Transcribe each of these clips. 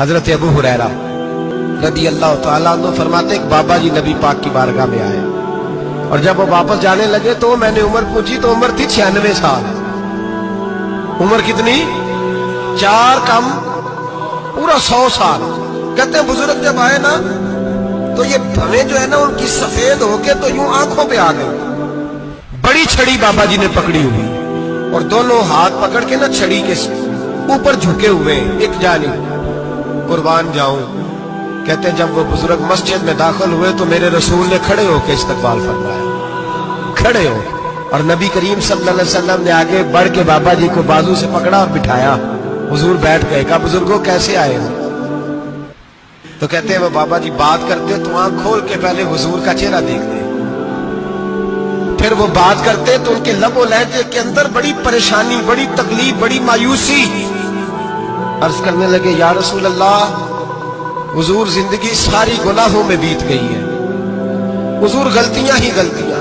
हजरत अबू हुरैरा रदी अल्लाह तआला अन्हु फरमाते एक बाबा जी नबी पाक की बारगाह में आए और जब वो वापस जाने लगे तो मैंने उम्र पूछी तो उम्र थी 96 साल। उम्र कितनी? 4 कम पूरा 100 साल। कहते हैं बुजुर्ग जब आए ना तो ये भवें जो है ना उनकी सफेद होके तो यूं आंखों पे आ गई। बड़ी छड़ी बाबा जी ने पकड़ी हुई और दोनों हाथ पकड़ के ना छड़ी के ऊपर झुके हुए एक जानी कुर्बान जाऊं। कहते हैं जब वो बुजुर्ग मस्जिद में दाखिल हुए तो मेरे रसूल ने खड़े होकर इस्तकबाल फरमाया, खड़े हो, और नबी करीम सल्लल्लाहु अलैहि वसल्लम ने आगे बढ़ के बाबा जी को बाजू से पकड़ा और बिठाया। हुजूर बैठ गए। कहा बुजुर्गों कैसे आए हो? तो कहते हैं वो बाबा जी बात करते तो आंख खोल के पहले हुजूर का चेहरा देखते, फिर वो बात करते तो उनके लबो लहजे के अंदर बड़ी परेशानी, बड़ी तकलीफ, बड़ी मायूसी। अर्ज करने लगे या रसूल अल्लाह, हुजूर जिंदगी सारी गुनाहों में बीत गई है, हुजूर गलतियां ही गलतियां,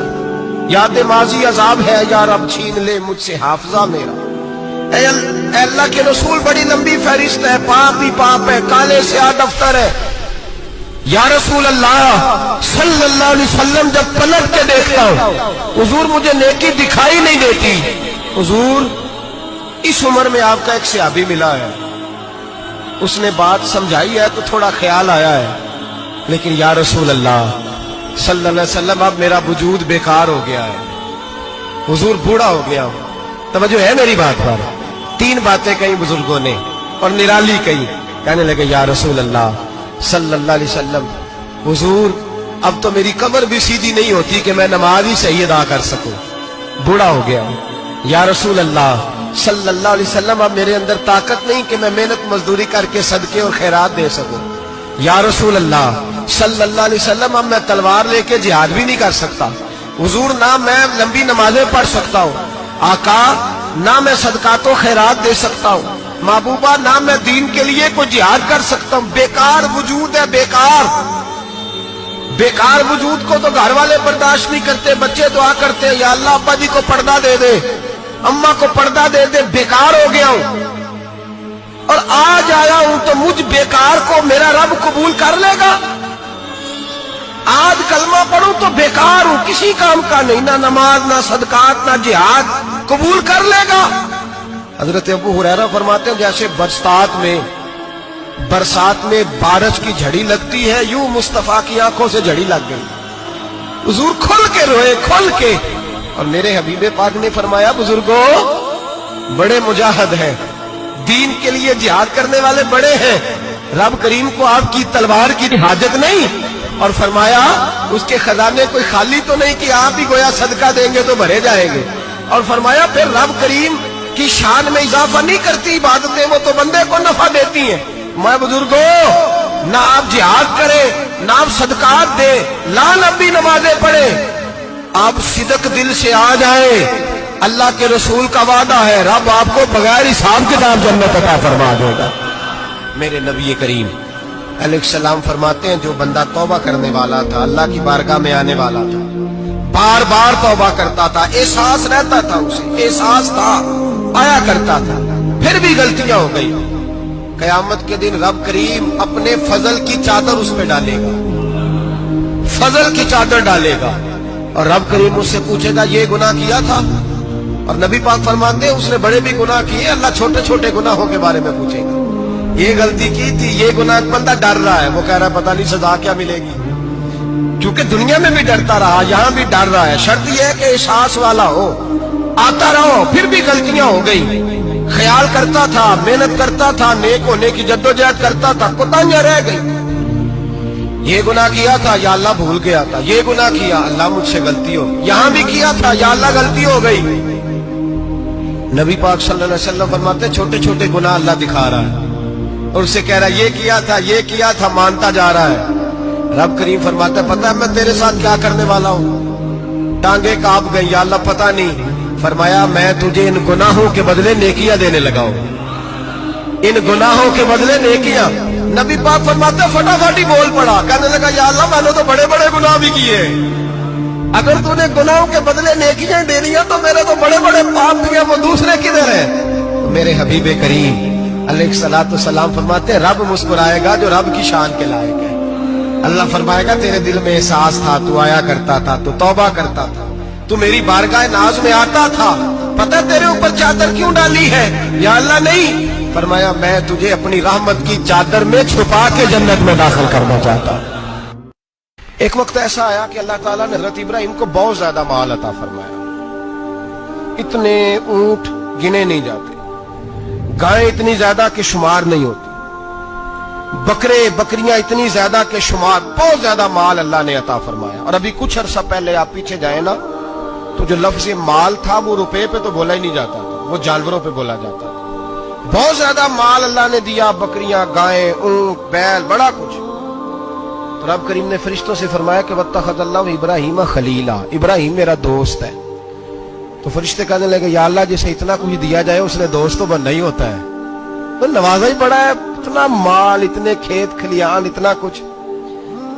याद माजी अजाब है, या रब छीन ले मुझसे हाफजा मेरा। ऐ अल्लाह के रसूल बड़ी लंबी फहरिस्त है, पाप ही पाप है, काले से आ दफ्तर है। या रसूल अल्लाह सल्लल्लाहु अलैहि वसल्लम जब पलट के देखता हूं हुजूर मुझे नेकी दिखाई नहीं देती। हुजूर इस उम्र में आपका एक सहाबी मिला है, उसने बात समझाई है तो थोड़ा ख्याल आया है, लेकिन या रसूल अल्लाह सल्लल्लाहु अलैहि वसल्लम अब मेरा वजूद बेकार हो गया है, हुजूर बूढ़ा हो गया हूं। तवज्जो है मेरी बात पर? 3 बातें कही बुजुर्गों ने और निराली कही। कहने लगे या रसूल अल्लाह सल्लल्लाहु अलैहि वसल्लम, हुजूर अब तो मेरी कमर भी सीधी नहीं होती कि मैं नमाज ही सही अदा कर सकूं, बूढ़ा हो गया हूं। या रसूल अल्लाह सल्लल्लाहु अलैहि वसल्लम अब मेरे अंदर ताकत नहीं कि मैं मेहनत मजदूरी करके सदके और खैरात दे सकूं। या रसूल अल्लाह सल्लल्लाहु अलैहि वसल्लम अब मैं तलवार लेके जिहाद भी नहीं कर सकता। हुजूर ना मैं लंबी नमाजें पढ़ सकता हूं, आका ना मैं सदकातो खैरात दे सकता हूं, महबूबा ना मैं दीन के लिए कोई जिहाद कर सकता हूं। बेकार वजूद है, बेकार बेकार वजूद को तो घर वाले बर्दाश्त नहीं करते, बच्चे दुआ करते हैं या अल्लाह अब्बा जी को पर्दा दे दे, अम्मा को पर्दा दे दे, बेकार हो गया हूं और आज आया हूं तो मुझ बेकार को मेरा रब कबूल कर लेगा। आज कलमा पढ़ूं तो बेकार हूं, किसी काम का नहीं, ना नमाज ना सदकात ना जिहाद, कबूल कर लेगा। हजरत अबू हुरैरा फरमाते हैं जैसे बरसात में बारिश की झड़ी लगती है, यूं मुस्तफा की आंखों से झड़ी लग गई। हुजूर खुल के रोए, खुल के। और मेरे हबीबे पाक ने फरमाया बुजुर्गों बड़े मुजाहिद हैं, दीन के लिए जिहाद करने वाले बड़े हैं, रब करीम को आपकी तलवार की हाजत नहीं। और फरमाया उसके खजाने कोई खाली तो नहीं कि आप ही गोया सदका देंगे तो भरे जाएंगे। और फरमाया फिर रब करीम की शान में इजाफा नहीं करती इबादतें, वो तो बंदे को नफा देती हैं। मैं बुजुर्गों ना आप जिहाद करें ना आप सदकात दे, ला नबी नमाजें पढ़े, आप सिदक दिल से आ जाए, अल्लाह के रसूल का वादा है रब आपको बगैर हिसाब किताब जन्नत अता फरमा देगा। मेरे नबी करीम अलैहिस्सलाम फरमाते हैं जो बंदा तौबा करने वाला था, अल्लाह की बारगाह में आने वाला था, बार बार तौबा करता था, एहसास रहता था, उसे एहसास था, आया करता था, फिर भी गलतियां हो गई, कयामत के दिन रब करीम अपने फजल की चादर उस पे डालेगा, फजल की चादर डालेगा और रब करीम उससे पूछेगा ये गुनाह किया था? और नबी पाक फरमाते हैं उसने बड़े भी गुनाह किए, अल्लाह छोटे छोटे गुनाहों के बारे में पूछेगा। ये गलती की थी, ये गुनाह, बंदा डर रहा है, वो कह रहा है पता नहीं सजा क्या मिलेगी, क्योंकि दुनिया में भी डरता रहा, यहां भी डर रहा है। शर्त यह है कि एहसास वाला हो, आता रहो, फिर भी गलतियां हो गई, ख्याल करता था, मेहनत करता था, नेक होने की जद्दोजहद करता था, कोताहियां रह गई। ये गुनाह किया था या अल्लाह भूल गया था, ये गुनाह किया अल्लाह मुझसे गलती हो, यहां भी किया था या अल्लाह गलती हो गई। नबी पाक सल्लल्लाहु अलैहि वसल्लम फरमाते छोटे छोटे गुनाह अल्लाह दिखा रहा है और उससे कह रहा है ये किया था, मानता जा रहा है। रब करीम फरमाता है पता है मैं तेरे साथ क्या करने वाला हूं? टांगे कांप गई, या अल्लाह पता नहीं। फरमाया मैं तुझे इन गुनाहों के बदले नेकियां देने लगा हूं, इन गुनाहों के बदले नेकियां। नबी पाक फरमाते फटाफट ही बोल पड़ा, कहने लगा या अल्लाह मैंने तो बड़े बड़े गुनाह भी किए, अगर तूने गुनाहों के बदले नेकियां दे लिया तो मेरे तो बड़े बड़े पाप दिए, वो दूसरे किधर है? तो मेरे हबीबे करीम अलैहिस्सलाम फरमाते हैं रब मुस्कुराएगा जो रब की शान के लायक है। अल्लाह फरमाएगा तेरे दिल में एहसास था, तू आया करता था, तू तौबा करता था, तू मेरी बारगाह नाज में आता था, पता तेरे ऊपर चादर क्यों डाली है? या अल्लाह नहीं, फरमाया मैं तुझे अपनी रहमत की चादर में छुपा के जन्नत में दाखिल करना चाहता हूं। एक वक्त ऐसा आया कि अल्लाह ताला ने हज़रत इब्राहिम को बहुत ज्यादा माल अता फरमाया। इतने ऊंट गिने नहीं जाते, गायें इतनी ज्यादा कि शुमार नहीं होती, बकरे बकरियां इतनी ज्यादा के शुमार, बहुत ज्यादा माल अल्लाह ने अता फरमाया। और अभी कुछ अरसा पहले आप पीछे जाए ना तो जो लफ्ज़ माल था वो रुपए पे तो बोला ही नहीं जाता था, वो जानवरों पे बोला जाता था। बहुत ज्यादा माल अल्लाह ने दिया, बकरियां, गायें, ऊंट, बैल, बड़ा कुछ। तो रब करीम ने फरिश्तों से फरमाया कि वत्तखज़ल्लाहु इब्राहीम खलीला, इब्राहिम मेरा दोस्त है। तो फरिश्ते कहने लगे या अल्लाह जिसे इतना कुछ दिया जाए उसने दोस्त तो बनना ही होता है, तो नवाजा ही पड़ा है, इतना माल, इतने खेत खलियान, इतना कुछ।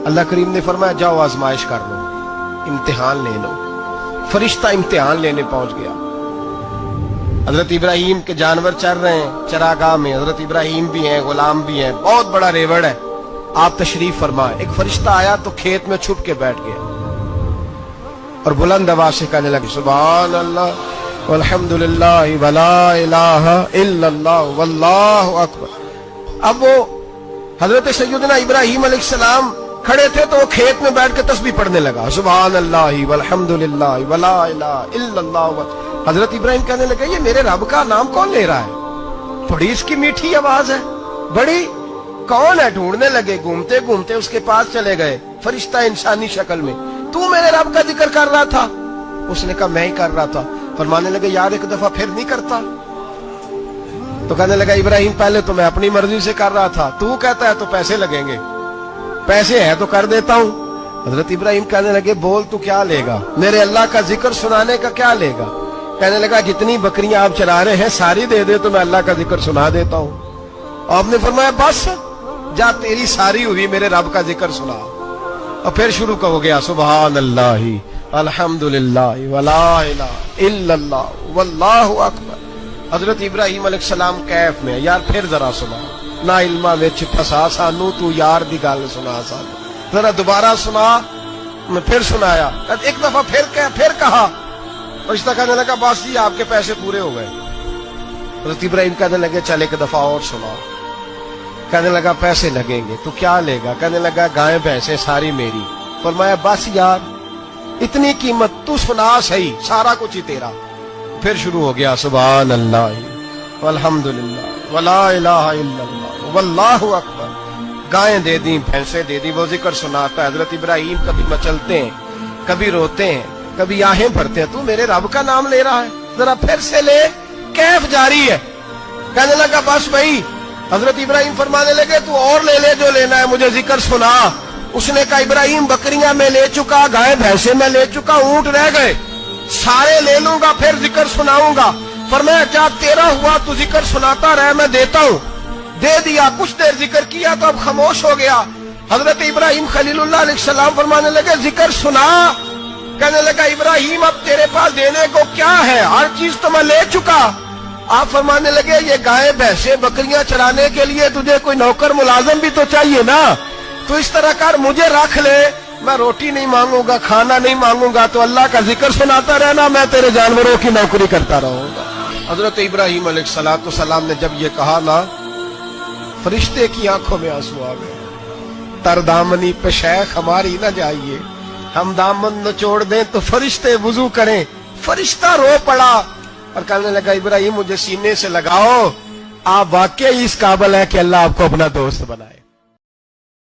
अल्लाह करीम ने फरमाया जाओ आजमाइश कर लो, इम्तिहान ले लो। फरिश्ता इम्तिहान लेने पहुंच गया। हजरत इब्राहिम के जानवर चर रहे हैं चरागाह में, हजरत इब्राहिम भी हैं, गुलाम भी हैं, बहुत बड़ा रेवड़ है। आप तशरीफ फरमाए। एक फरिश्ता आया तो खेत में छुप के बैठ गया और बुलंद आवाज से कहने लगे सुभान अल्लाह वल्हम्दुलिल्लाह वला इलाहा इल्लल्लाह वल्लाहु अकबर। अब वो हजरत सैयदना इब्राहिम अलैहिस्सलाम खड़े थे तो वो खेत में बैठ के तस्बीह पढ़ने लगा, सुभान अल्लाह वल्हम्दुलिल्लाह वला इलाहा इल्लल्लाह। हजरत इब्राहिम कहने लगे ये मेरे रब का नाम कौन ले रहा है? बड़ी इसकी मीठी आवाज है, बड़ी, कौन है? ढूंढने लगे, घूमते घूमते उसके पास चले गए। फरिश्ता इंसानी शक्ल में, तू मेरे रब का जिक्र कर रहा था? उसने कहा मैं ही कर रहा था। फरमाने लगे यार एक दफा फिर नहीं करता? तो कहने लगा इब्राहिम पहले तो मैं अपनी मर्जी से कर रहा था, तू कहता है तो पैसे लगेंगे, पैसे है तो कर देता हूं। हजरत इब्राहिम कहने लगे बोल तू क्या लेगा? मेरे अल्लाह का जिक्र सुनाने का क्या लेगा? कहने लगा जितनी बकरियां आप चरा रहे हैं सारी दे दे तो मैं अल्लाह का जिक्र सुना देता हूं। आपने फरमाया बस जा तेरी सारी हुई, मेरे रब का जिक्र सुना। और फिर शुरू हो गया सुभान अल्लाह अल्हम्दुलिल्लाह वला इलाहा इल्लल्लाह वल्लाहु अकबर। हजरत इब्राहिम अलैहिस्सलाम कैफ में, यार फिर जरा सुना, ना इल्मा विच फसा सानू, तू यार दी गल सुना सानू, जरा दोबारा सुना। मैं फिर सुनाया, एक दफा फिर कहा। फरिश्ता कहने लगा बस जी आपके पैसे पूरे हो गए। हजरत इब्राहिम कहने लगे चल एक दफा और सुना। कहने लगा पैसे लगेंगे, तो क्या लेगा? कहने लगा गाय भैंसे सारी मेरी। फरमाया बस यार इतनी कीमत, तू सुना सही, सारा कुछ ही तेरा। फिर शुरू हो गया सुभान अल्लाह वल्हम्दुलिल्लाह वला इलाहा इल्लल्लाह वल्लाहु अकबर। गायें दे दी, भैंसे दे दी, वो जिक्र सुनाता। हजरत इब्राहिम कभी मचलते हैं, कभी रोते हैं, कभी आहें भरते हैं, तू मेरे रब का नाम ले रहा है, जरा फिर से ले। कैफ जारी है। कहने लगा बस भाई। हजरत इब्राहिम फरमाने लगे तू और ले ले जो लेना है, मुझे जिक्र सुना। उसने कहा इब्राहिम बकरियां मैं ले चुका, गाय भैंसे मैं ले चुका, ऊंट रह गए, सारे ले लूंगा फिर जिक्र सुनाऊंगा। फरमाया क्या तेरा हुआ, तू जिक्र सुनाता रहे, मैं देता हूं। दे दिया, कुछ देर जिक्र किया तो अब खामोश हो गया। हजरत इब्राहिम खलीलुल्लाह अलैहिस्सलाम फरमाने लगे जिक्र सुना। कहने लगा इब्राहिम अब तेरे पास देने को क्या है, हर चीज तो मैं ले चुका। आप फरमाने लगे ये गाय भैंसे बकरियां चराने के लिए तुझे कोई नौकर मुलाजिम भी तो चाहिए ना, तो इस तरह कर मुझे रख ले, मैं रोटी नहीं मांगूंगा, खाना नहीं मांगूंगा, तो अल्लाह का जिक्र सुनाता रहना, मैं तेरे जानवरों की नौकरी करता रहूंगा। हजरत इब्राहिम अलैहिस्सलाम ने जब ये कहा ना, फरिश्ते की आंखों में आंसू आ गए। तरदामनी पे शेख हमारी न जाइए, हम दामन निचोड़ दें तो फरिश्ते वुजू करें। फरिश्ता रो पड़ा और कहने लगा इब्राहिम मुझे सीने से लगाओ, आप वाकई इस काबिल है कि अल्लाह आपको अपना दोस्त बनाए।